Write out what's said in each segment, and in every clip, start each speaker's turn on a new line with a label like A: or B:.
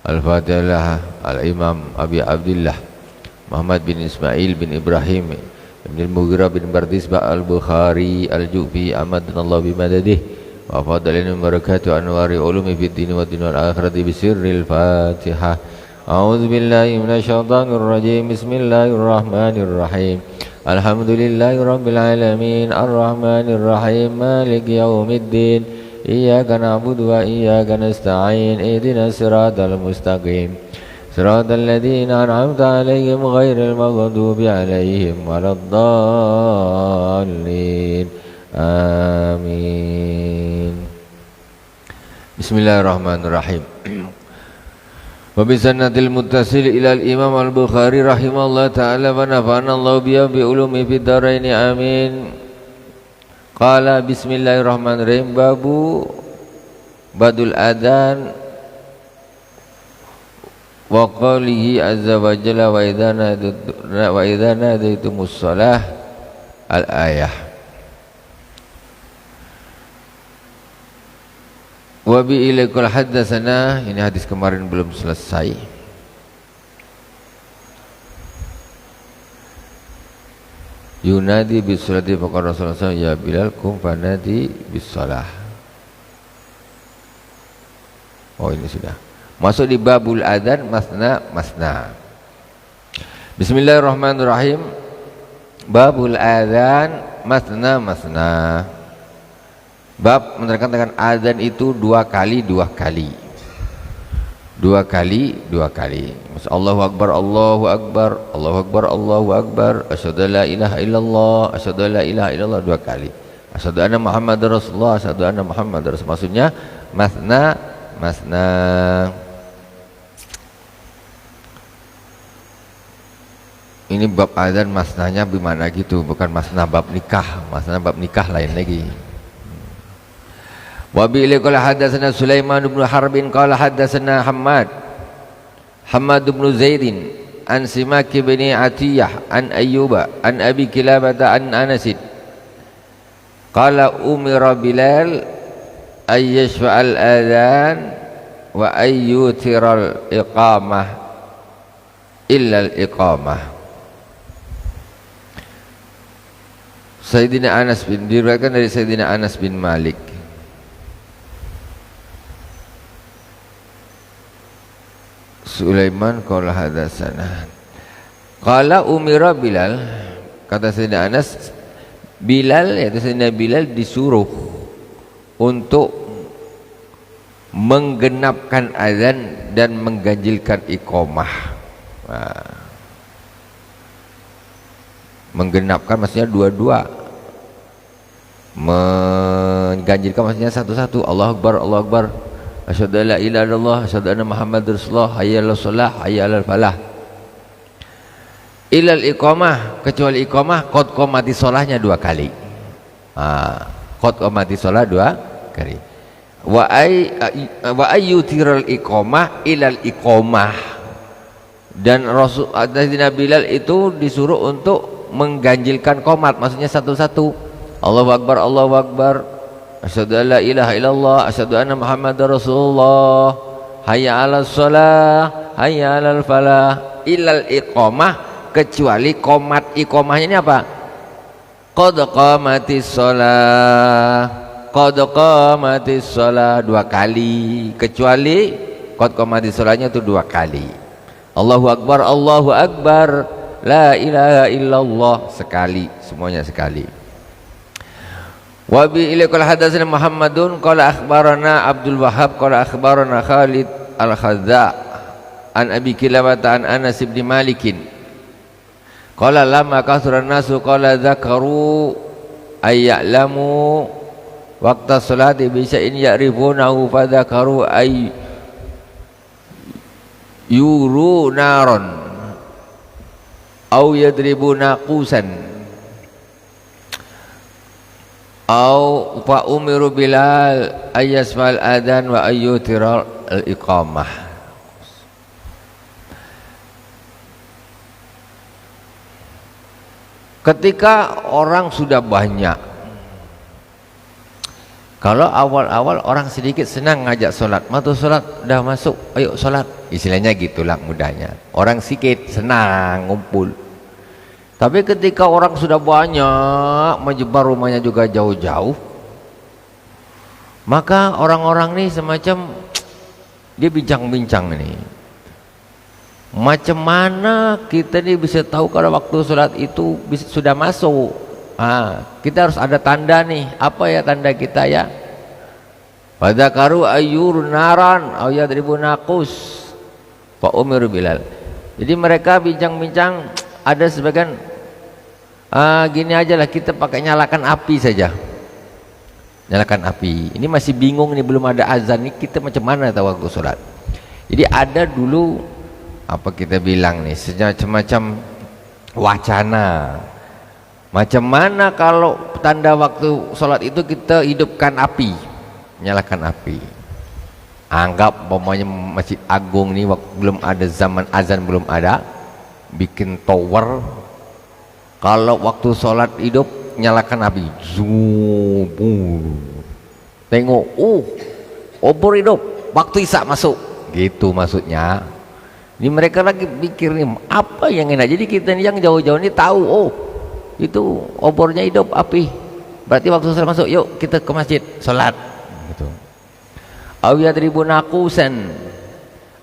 A: Al-Fatihah Al-Imam Abi Abdullah Muhammad bin Ismail bin Ibrahim bin Al-Mughirah bin Bardisbah Al-Bukhari Al-Ju'fi amadnallahu bimadadih wa fadalina barakatuh anwari ulumi fid din wa din wal akhirati bisirril Fatihah. A'udzu billahi minasyaitonir rajim. Bismillahirrahmanirrahim. Alhamdulillahi rabbil alamin arrahmanir rahim maliki yaumiddin. Iyyaka na'budu wa iyyaka nasta'in ihdinas siratal mustaqim siratal ladzina an'amta 'alaihim ghairil maghdubi 'alaihim waladdallin. Amin. Bismillahirrahmanirrahim. Wa bi sanadil muttasil ila al-Imam Al-Bukhari rahimallahu ta'ala wa nafa'ana Allah bi ulumi fid dharain. Amin. Qala bismillahirrahmanirrahim. Babu badul adhan wa qawlihi azza wa jalla wa idza nadaytumus shalah al-ayah. Wa bi ilaikal haddatsana, ini hadis kemarin belum selesai. Yunadi bis salati faqala Rasulullah SAW ya Bilal kum fanadi bis salah. Oh ini sudah masuk di babul adzan masna. Bismillahirrahmanirrahim. Babul adzan masna. Bab menerangkan dengan adzan itu dua kali. Allahu akbar, Allahu akbar, Allahu akbar, Allahu akbar. Asyhadu an la ilaha illallah, asyhadu an la ilaha illallah dua kali. Asyhadu anna Muhammadar Rasulullah, asyhadu anna Muhammadar Rasul. Maksudnya masna. Ini bab adzan masnanya bagaimana gitu, bukan masna bab nikah. Masna bab nikah lain lagi. Wa bi qala hadatsana Sulaiman bin Harbin qala hadatsana Hammad bin Zaidin an Simak bin Atiyah an Ayyuba an Abi Kilabah an Anas qala umira Bilal ay yashfa'al adzan wa ay yutiral iqamah illa al iqamah. Sayyidina Anas bin diriwayatkan dari Sayyidina Anas bin Malik. Sulaiman qala hadatsana qala umira Bilal, kata Sayyidina Anas, Bilal, yaitu Sayyidina Bilal disuruh untuk menggenapkan azan dan mengganjilkan iqamah. Menggenapkan maksudnya dua-dua, mengganjilkan maksudnya satu-satu. Allahu akbar, Allahu akbar, asyhadu an la ilaha illallah, asyhadu anna Muhammadar Rasulullah, hayya 'alas shalah, hayya 'alal falah. Ilal iqamah, kecuali iqamah qad qamati sholahnya dua kali. Qad qamati sholah dua kali. Wa ayyutiral iqamah ilal iqamah. Dan Rasul Sayyidina Bilal itu disuruh untuk mengganjilkan qomat, maksudnya satu-satu. Allahu akbar, Allahu akbar, asyhadu an la ilaha illallah, asyhadu anna Muhammadar Rasulullah, hayya 'alas shalah, hayya 'alal falah. Ilal iqamah, kecuali qomat. Iqamahnya ini apa? Qad qamatis shalah, qad qamatis shalah dua kali, kecuali qad qamatis shalahnya itu dua kali. Allahu akbar, Allahu akbar, la ilaha illallah sekali, semuanya sekali. Wa bi ilaikal hadatsana Muhammadun qala akhbarana Abdul Wahhab qala akhbarana Khalid Al-Khazza an Abi Kilabah an Anas bin Malik qala lamma kasura nasu qala dzakaru ay ya'lamu waqta salati bi syai'in ya'rifunahu fa dzakaru ay yuru naron au yadribu naqusan au fa umiru Bilal ayyasfal adan wa ayyutiral al-iqamah. Ketika orang sudah banyak Kalau awal-awal orang sedikit senang ngajak sholat, matu sholat, udah masuk, ayo sholat, istilahnya gitulah mudahnya. Orang sedikit senang ngumpul. Tapi ketika orang sudah banyak, menyebar rumahnya juga jauh-jauh, maka orang-orang ini semacam dia bincang-bincang nih, macam mana kita ini bisa tahu kalau waktu sholat itu sudah masuk. Kita harus ada tanda nih. Apa ya tanda kita ya? Fadzakaru ayyur naran aw yadribu naqus fa umiru Bilal. Jadi mereka bincang-bincang, ada sebagian gini aja lah, kita pakai nyalakan api saja. Nyalakan api. Ini masih bingung nih, belum ada azan nih, kita macam mana tahu waktu sholat. Jadi ada dulu apa kita bilang nih, semacam wacana. Macam mana kalau tanda waktu sholat itu kita hidupkan api, nyalakan api. Anggap umpamanya Masjid Agung nih belum ada, zaman azan belum ada, bikin tower. Kalau waktu sholat hidup nyalakan api, zoom, tengok, obor hidup, waktu isya masuk, gitu maksudnya. Ini mereka lagi pikir nih apa yang enak. Jadi kita yang jauh-jauh ini tahu, itu obornya hidup api, berarti waktu sholat masuk, yuk kita ke masjid sholat gitu. Awiyat ribu nakusan,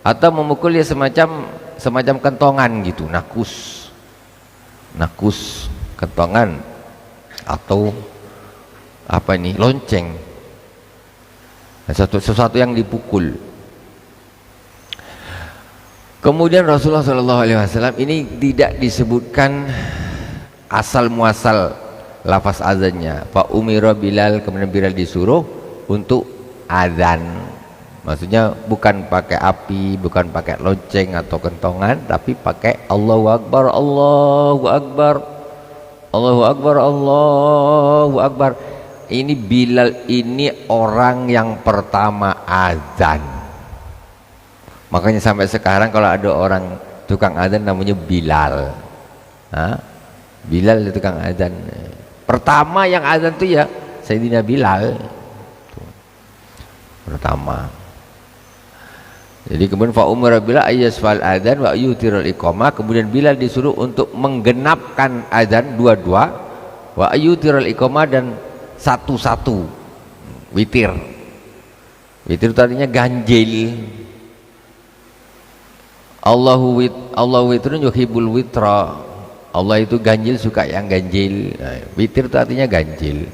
A: atau memukul ya semacam kentongan gitu, nakus kentongan, atau apa ini, lonceng, sesuatu yang dipukul. Kemudian Rasulullah SAW ini tidak disebutkan asal muasal lafaz azannya. Fa umira Bilal, kemudian Bilal disuruh untuk azan. Maksudnya bukan pakai api, bukan pakai lonceng atau kentongan, tapi pakai Allahu Akbar, Allahu Akbar, Allahu Akbar, Allahu Akbar. Ini Bilal ini orang yang pertama azan. Makanya sampai sekarang kalau ada orang tukang azan namanya Bilal. Bilal itu tukang azan. Pertama yang azan itu ya Sayyidina Bilal. Pertama. Jadi kemudian fa umara Bilal ayyasfal adzan wa yutirul iqamah, kemudian Bilal disuruh untuk menggenapkan azan dua-dua, wa yutirul iqamah, dan satu-satu, witir. Witir itu artinya ganjil. Allahu witrun yuhibbul witra. Allah itu ganjil, suka yang ganjil. Witir itu artinya ganjil.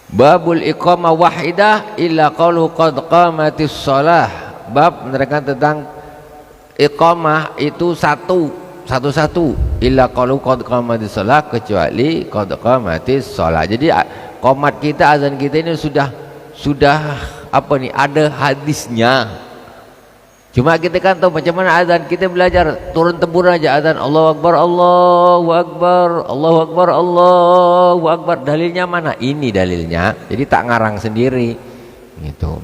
A: Babul iqamah wahidah illa qalu qad qamatis shalah. Bab menerangkan tentang iqamah itu satu-satu illa qalu qad qamatis shalah, kecuali qad qamatis shalah. Jadi qomat kita, azan kita ini sudah apa nih, ada hadisnya. Cuma kita kan tahu macam mana azan, kita belajar turun temurun aja azan, Allahu Akbar, Allahu Akbar, Allahu Akbar, Allahu Akbar. Dalilnya mana? Ini dalilnya. Jadi tak ngarang sendiri gitu.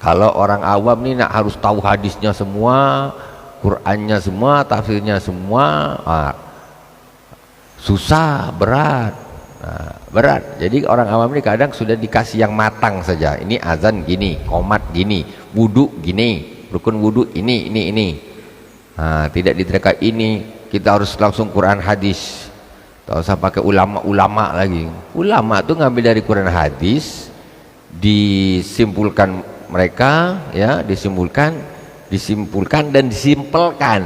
A: Kalau orang awam nih nak harus tahu hadisnya semua, Qur'annya semua, tafsirnya semua, susah, berat. Berat. Jadi orang awam ini kadang sudah dikasih yang matang saja. Ini azan gini, qomat gini, wudu gini, rukun wudu ini. Tidak diterka ini, kita harus langsung Quran hadis. Tak usah pakai ulama lagi. Ulama tuh ngambil dari Quran hadis, disimpulkan mereka, ya, disimpulkan dan disimpelkan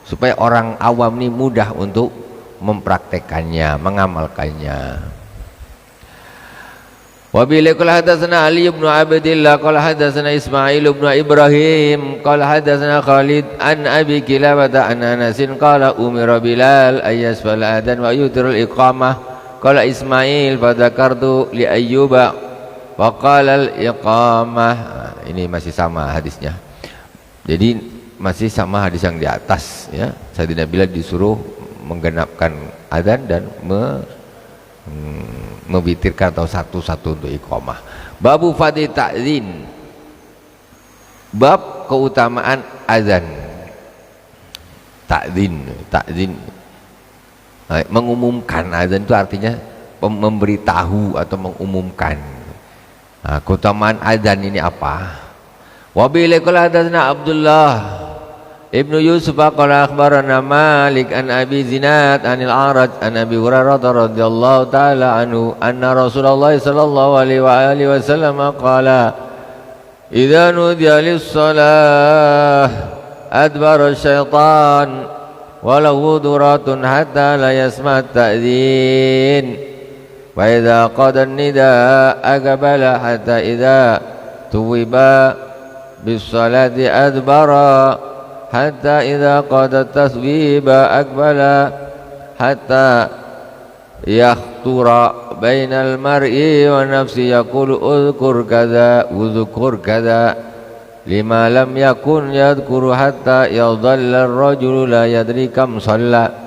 A: supaya orang awam ini mudah untuk mempraktekannya, mengamalkannya. Wabillahi qala hadatsana Ali bin Abdillah qala hadatsana Ismail bin Ibrahim qala hadatsana Khalid an Abi Kilabah an Anas qala umira Bilal ayyasfal adzan wa yutirul iqamah qala Ismail fa dzakartu li Ayyuba wa qala al iqamah. Ini masih sama hadisnya. Jadi masih sama hadis yang di atas, ya. Sayyidina Bilal disuruh menggenapkan adzan dan membitirkan atau satu-satu untuk iqamah. Babu fadil ta'zin, bab keutamaan azan. Ta'zin mengumumkan. Azan itu artinya memberitahu atau mengumumkan. Keutamaan adzan ini apa? Wa bihi qala hadatsana Abdullah Ibnu Yusuf qala akhbarana Malik an Abi Zinad anil A'raj an Abi Hurairah radhiyallahu taala anhu anna Rasulullah sallallahu alaihi wa alihi wasallam qala idza nudiya lis-shalah adbara syaitan wa lahu duratun hatta la yasma' ta'dzin wa idza qada an-nidaa aqbala hatta idza tuwiba bis-salati adbara hatta idza qada taswiba aqbala hatta yakhtura bainal mar'i wa nafsi yaqulu udhkur kadza lima lam yakun yadhkuru hatta yadhalla ar-rajulu la yadri kam shalla.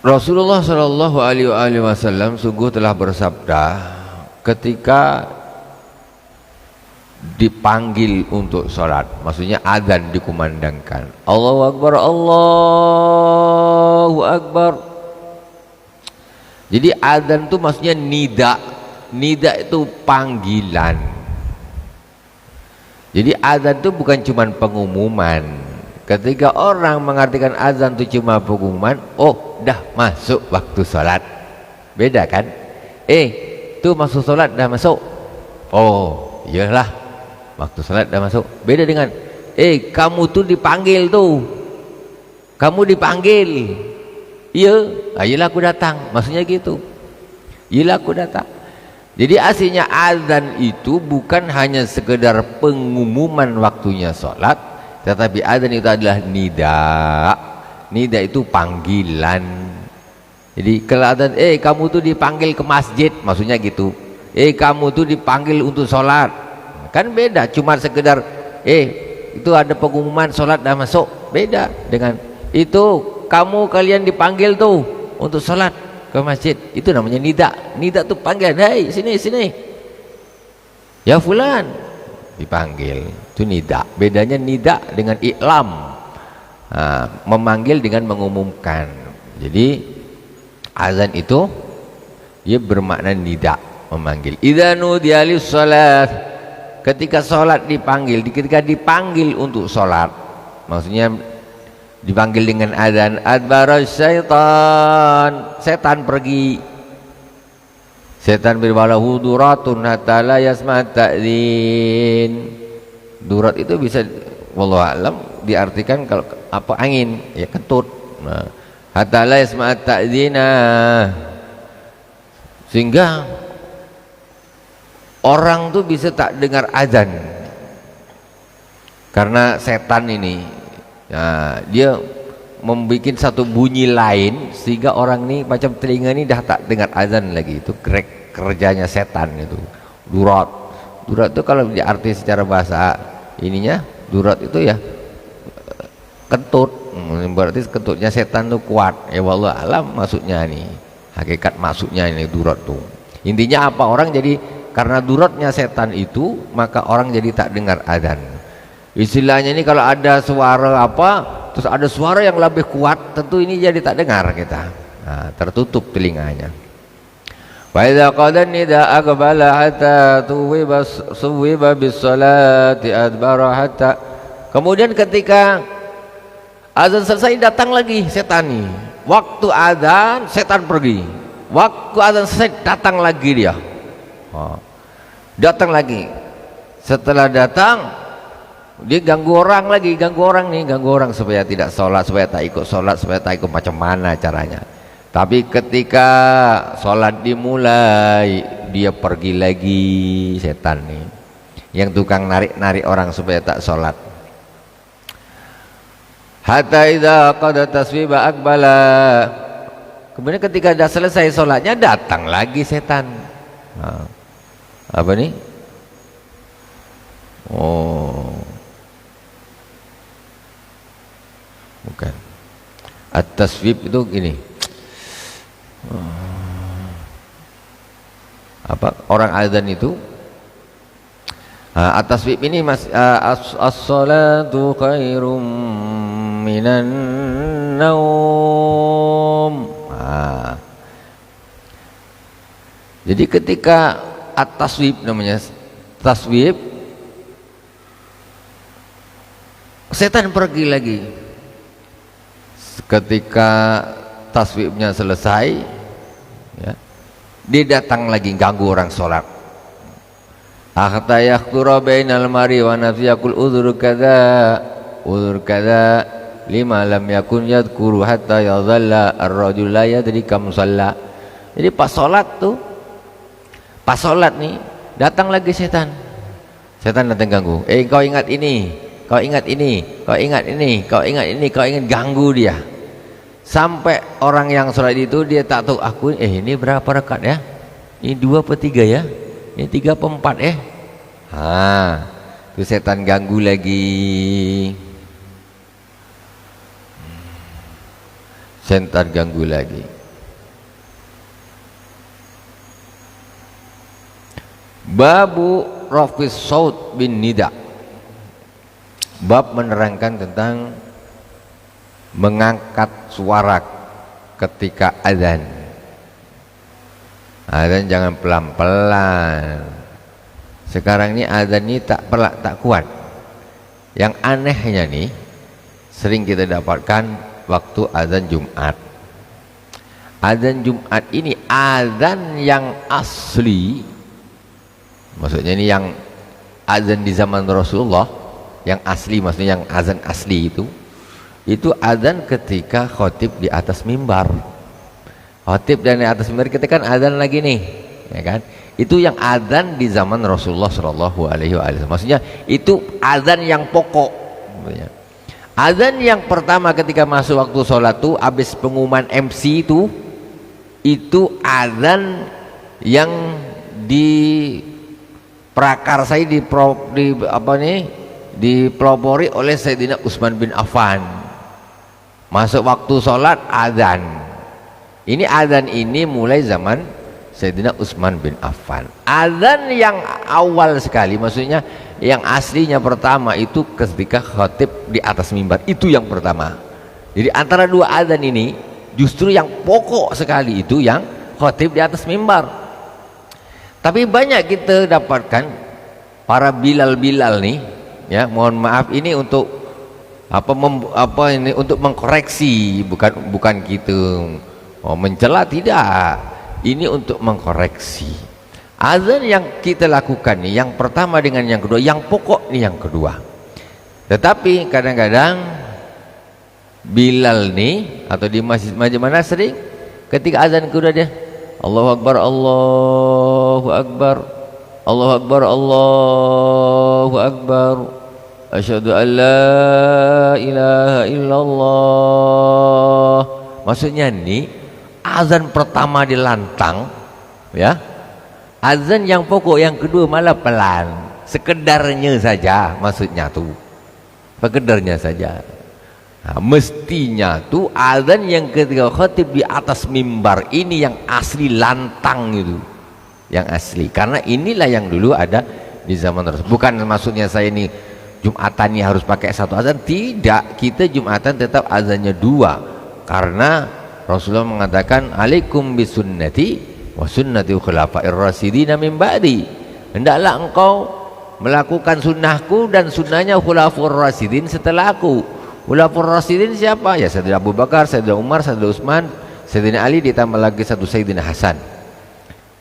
A: Rasulullah sallallahu alaihi wasallam sungguh telah bersabda ketika dipanggil untuk sholat, maksudnya adzan dikumandangkan, Allahu Akbar, Allahu Akbar. Jadi adzan itu maksudnya nida, nida itu panggilan. Jadi adzan itu bukan cuma pengumuman. Ketika orang mengartikan adzan itu cuma pengumuman, oh dah masuk waktu sholat, beda kan? Tuh masuk sholat dah masuk, oh iyalah waktu salat dah masuk. Beda dengan kamu tuh dipanggil tuh, kamu dipanggil, iya, iyalah aku datang, maksudnya gitu, iyalah aku datang. Jadi aslinya azan itu bukan hanya sekedar pengumuman waktunya sholat, tetapi azan itu adalah nida. Nida itu panggilan. Jadi kalau azan kamu tuh dipanggil ke masjid, maksudnya gitu, kamu tuh dipanggil untuk sholat, kan beda cuma sekedar itu ada pengumuman sholat dah masuk, beda dengan itu kalian dipanggil tuh untuk sholat ke masjid, itu namanya nida. Nida tuh panggilan, hei sini sini ya fulan, dipanggil, itu nida. Bedanya nida dengan i'lam, memanggil dengan mengumumkan. Jadi azan itu dia bermakna nida, memanggil. Idza nudiya lis-shalah, ketika sholat dipanggil, ketika dipanggil untuk sholat, maksudnya dipanggil dengan adzan, adbara syaitan, setan pergi. Setan berwalahu duratun hatta la yasma' ta'dzin. Durat itu bisa wallahu alam diartikan kalau apa, angin, ya kentut. Nah, hatta la yasma' ta'dzina, sehingga orang tuh bisa tak dengar azan karena setan ini, dia membuat satu bunyi lain sehingga orang ini macam telinga ini dah tak dengar azan lagi. Itu kerjanya setan itu. Durat, durat itu kalau diarti secara bahasa ininya, durat itu ya kentut, berarti kentutnya setan tuh kuat. Ya wallahu alam maksudnya nih, hakikat maksudnya ini durat tuh. Intinya apa, orang jadi karena duratnya setan itu, maka orang jadi tak dengar adzan. Istilahnya ini kalau ada suara apa, terus ada suara yang lebih kuat, tentu ini jadi tak dengar kita. Tertutup telinganya. Wa idza qada nida aqbala hatta suwiba bis-salati adbara hatta. Kemudian ketika azan selesai datang lagi setan nih. Waktu azan setan pergi. Waktu azan selesai datang lagi dia. Datang lagi. Setelah datang dia ganggu orang lagi, ganggu orang supaya tidak sholat, supaya tak ikut sholat, supaya tak ikut macam mana caranya. Tapi ketika sholat dimulai, dia pergi lagi, setan nih yang tukang narik orang supaya tak sholat. Hatta idza qada taswiba aqbala, kemudian ketika dah selesai sholatnya datang lagi setan. Apa nih? Bukan. At-taswib itu gini. Apa orang azan itu? At-taswib ini as-salatu khairum minan naum. Jadi ketika at-taswib namanya, taswib, setan pergi lagi. Ketika taswibnya selesai, ya, dia datang lagi ganggu orang sholat. Hatta yakhdura bainal mari wa nafsi yaqul udhur kadza lima lam yakun yadhkuru hatta yadhalla ar-rajul la yadri kam shalla. Jadi pas sholat nih datang lagi setan datang ganggu. Kau ingat ini, kau ingat ini, kau ingat ini, kau ingat ini, kau ingat, ganggu dia sampai orang yang sholat itu dia tak tahu aku ini berapa rakaat ya, ini 2 per 3 ya, ini 3 per 4 itu setan ganggu lagi, setan ganggu lagi. Babu rafis saut bin nida, bab menerangkan tentang mengangkat suara ketika azan. Azan jangan pelan-pelan. Sekarang ini azan ini tak kuat. Yang anehnya nih sering kita dapatkan waktu azan Jumat. Azan Jumat ini azan yang asli, maksudnya ini yang azan di zaman Rasulullah, yang asli, maksudnya yang azan asli itu azan ketika khotib di atas mimbar. Khotib dan di atas mimbar kita kan azan lagi nih, ya kan? Itu yang azan di zaman Rasulullah Shallallahu Alaihi Wasallam. Maksudnya itu azan yang pokok. Azan yang pertama ketika masuk waktu sholat tuh, habis pengumuman MC itu azan yang diprakarsai dipelopori oleh Sayyidina Utsman bin Affan. Masuk waktu sholat azan. Ini azan ini mulai zaman Sayyidina Utsman bin Affan. Azan yang awal sekali, maksudnya yang aslinya pertama itu ketika khatib di atas mimbar, itu yang pertama. Jadi antara dua azan ini justru yang pokok sekali itu yang khatib di atas mimbar. Tapi banyak kita dapatkan para bilal nih, ya, mohon maaf ini untuk untuk mengkoreksi, bukan gitu mencela, tidak. Ini untuk mengkoreksi. Azan yang kita lakukan nih, yang pertama dengan yang kedua, yang pokok nih yang kedua. Tetapi kadang-kadang Bilal nih atau di masjid mana sering ketika azan kedua dia Allahu Akbar, Allahu Akbar, Allahu Akbar, Allahu Akbar, asyhadu an la ilaha illallah. Maksudnya nih azan pertama dilantang, ya, azan yang pokok yang kedua malah pelan, sekedarnya saja, maksudnya tuh sekedarnya saja. Nah, mestinya tuh azan yang ketika khatib di atas mimbar ini yang asli lantang itu, yang asli, karena inilah yang dulu ada di zaman Rasul. Bukan maksudnya saya ini Jumatan ini harus pakai satu azan, tidak. Kita Jumatan tetap azannya 2 karena Rasulullah mengatakan alaikum bisunnati wa sunnati khulafa'ir rasyidin min ba'di. Hendaklah engkau melakukan sunnahku dan sunnahnya khulafur rasyidin setelah aku. Khulafur rasyidin siapa? Ya Sayyidina Abu Bakar, Sayyidina Umar, Sayyidina Utsman, Sayyidina Ali, ditambah lagi satu Sayyidina Hasan,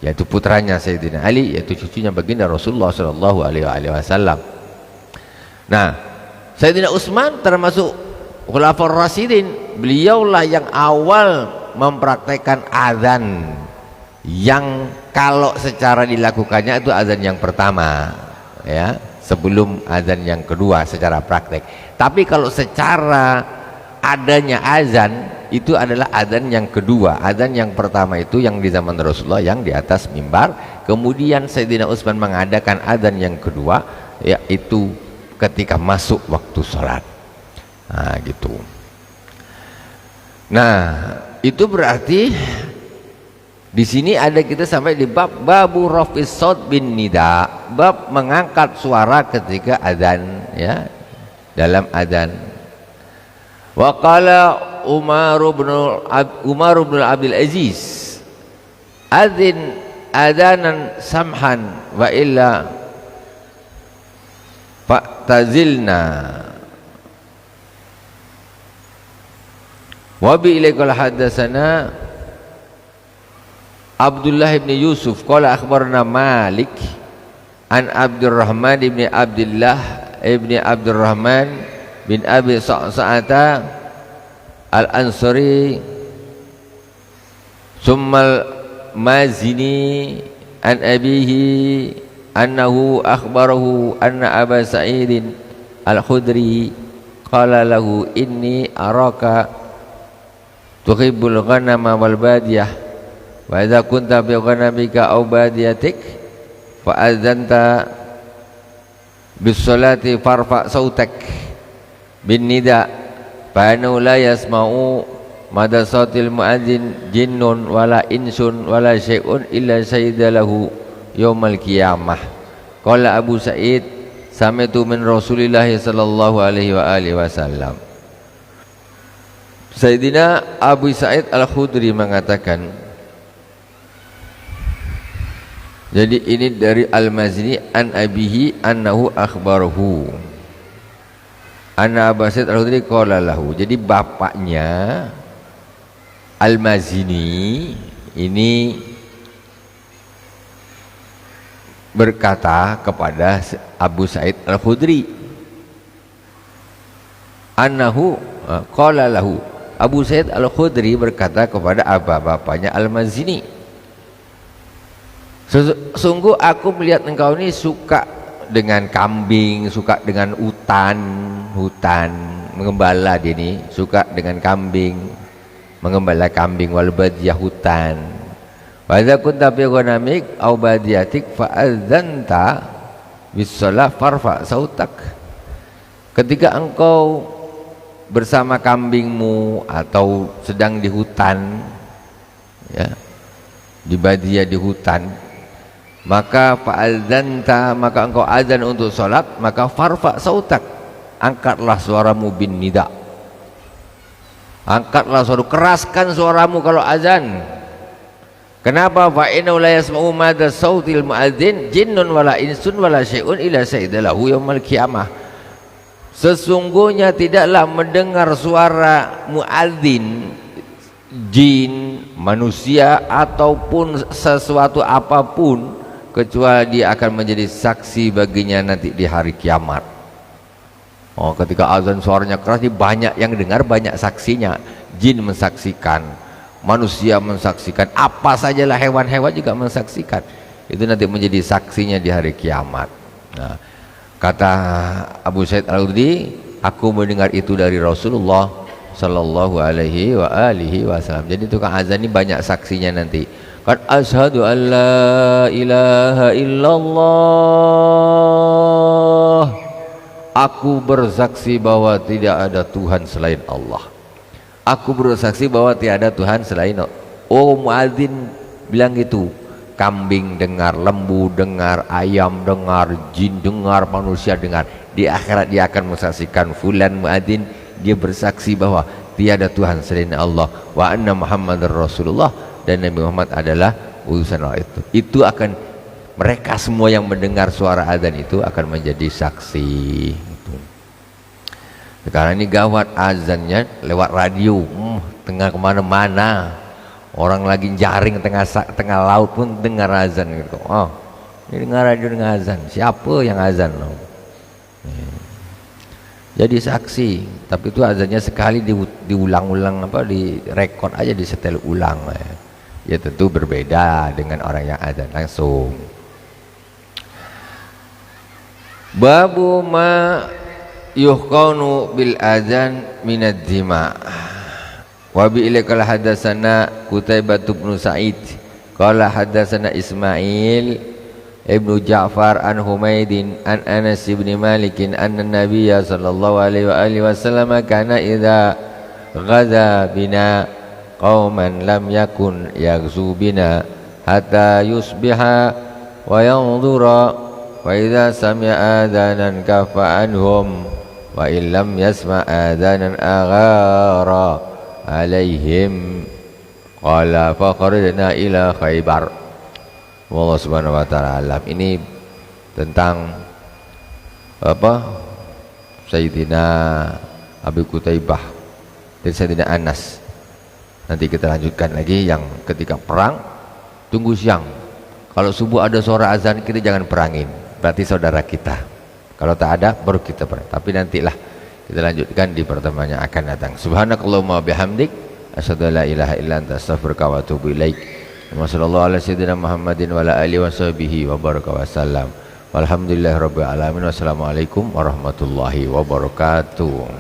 A: yaitu putranya Sayyidina Ali, yaitu cucunya baginda Rasulullah sallallahu alaihi wasallam. Nah, Sayyidina Utsman termasuk khulafur rasyidin. Beliaulah yang awal mempraktekkan azan yang kalau secara dilakukannya itu azan yang pertama, ya, sebelum azan yang kedua secara praktek. Tapi kalau secara adanya azan itu adalah azan yang kedua. Azan yang pertama itu yang di zaman Rasulullah yang di atas mimbar. Kemudian Sayyidina Utsman mengadakan azan yang kedua, yaitu ketika masuk waktu sholat. Nah, gitu. Nah, itu berarti di sini ada kita sampai di bab babu rafis saut bin nida, bab mengangkat suara ketika azan, ya, dalam azan. Wa qala Umar bin Abdul Aziz, adzin adanan samhan wa illa fa'tazilna. Wa bi ilaikal hadatsana Abdullah ibn Yusuf qala akhbarana Malik an Abdurrahman ibn Abdullah ibn Abdurrahman bin Abi Sa'ata al-Ansari summal Mazini an abihi annahu akhbarahu anna Aba Sa'id al-Khudri qala lahu inni araka tuhibbul ghanama wal badiyah wa idza kunta bi ghanamika aw badiyatik fa adzanta bis salati farfa sautak bin nida fa annahu la yasma'u mada sautil muadzin jinnun wala insun wala syai'un illa sayyidalahu yaumal qiyamah. Qala Abu Sa'id sami'tu min Rasulillah sallallahu alaihi wa alihi wasallam. Sayyidina Abu Sa'id Al-Khudri mengatakan, jadi ini dari Al-Mazini an abihi annahu akhbarahu anna Abu Sa'id Al-Khudri qala lahu. Jadi bapaknya Al-Mazini ini berkata kepada Abu Sa'id Al-Khudri annahu qala lahu. Abu Sa'id Al-Khudri berkata kepada bapaknya Al-Mazini, sungguh aku melihat engkau ini suka dengan kambing, suka dengan hutan, mengembala dia ini, suka dengan kambing, mengembala kambing wal badiyah hutan. Wa idza kunta fi ghanamik aw badiyatik fa adzanta bis shalah farfa sautak. Ketika engkau bersama kambingmu atau sedang di hutan, ya, di badiyah di hutan, maka fa adzanta, maka engkau azan untuk salat, maka farfa sautak, angkatlah suaramu bin nida. Angkatlah suara, keraskan suaramu kalau azan. Kenapa? Fa inna la yasma'u madha sautil muadzin jinnun wala insun wala syai'un illa sayyidalahu yaumal qiyamah. Sesungguhnya tidaklah mendengar suara muadzin jin, manusia ataupun sesuatu apapun kecuali dia akan menjadi saksi baginya nanti di hari kiamat. Oh, ketika azan suaranya keras, banyak yang dengar, banyak saksinya. Jin mensaksikan, manusia mensaksikan, apa sajalah hewan-hewan juga mensaksikan. Itu nanti menjadi saksinya di hari kiamat. Nah, kata Abu Sa'id Al-Khudri, aku mendengar itu dari Rasulullah sallallahu alaihi wa alihi wasallam. Jadi tukang azan ini banyak saksinya nanti. Kan asyhadu an la ilaha illallah, aku bersaksi bahwa tidak ada Tuhan selain Allah. Aku bersaksi bahwa tidak ada Tuhan selain Allah. Oh, muadzin bilang gitu. Kambing dengar, lembu dengar, ayam dengar, jin dengar, manusia dengar. Di akhirat dia akan mensaksikan fulan muadzin, dia bersaksi bahwa tiada Tuhan selain Allah, wa anna Muhammadar Rasulullah, dan Nabi Muhammad adalah utusan Allah. Itu akan, mereka semua yang mendengar suara azan itu akan menjadi saksi. Sekarang ini gawat, azannya lewat radio, tengah kemana-mana, orang lagi jaring tengah laut pun dengar azan gitu. Oh, ini dengar radio, dengar azan. Siapa yang azan? Jadi saksi, tapi itu azannya sekali diulang-ulang, direkod aja, disetel ulang. Ya tentu berbeda dengan orang yang azan langsung. Babu ma yuhqanu bil azan minad dima. Wa bi ilaikal hadatsana Qutaibah bin Sa'id qala hadatsana Ismail ibnu Ja'far an Humaidin an Anas bin Malik anna Nabiyya sallallahu alaihi wa alihi wasallam kana idza ghadha bina qauman lam yakun yaghzu bina hatta yusbiha wa yanzura wa idza sami'a adzanan kafa anhum wa illam yasma' adzanan aghara alaihim qala fa kharajna ila Khaybar Wallahu subhanahu wa ta'ala alam. Ini tentang apa, Sayyidina Abi Qutaibah dan Sayyidina Anas. Nanti kita lanjutkan lagi yang ketika perang tunggu siang, kalau subuh ada suara azan kita jangan perangin, berarti saudara kita. Kalau tak ada baru kita perang. Tapi nantilah kita lanjutkan di pertemuan yang akan datang. Subhanakallahumma bihamdik asyhadu an la ilaha illa anta astaghfiruka wa atubu ilaik. Wassallallahu ala sayyidina Muhammadin wa ala alihi washabihi wa baraka wasallam. Walhamdulillahirabbil alamin. Wassalamualaikum warahmatullahi wabarakatuh.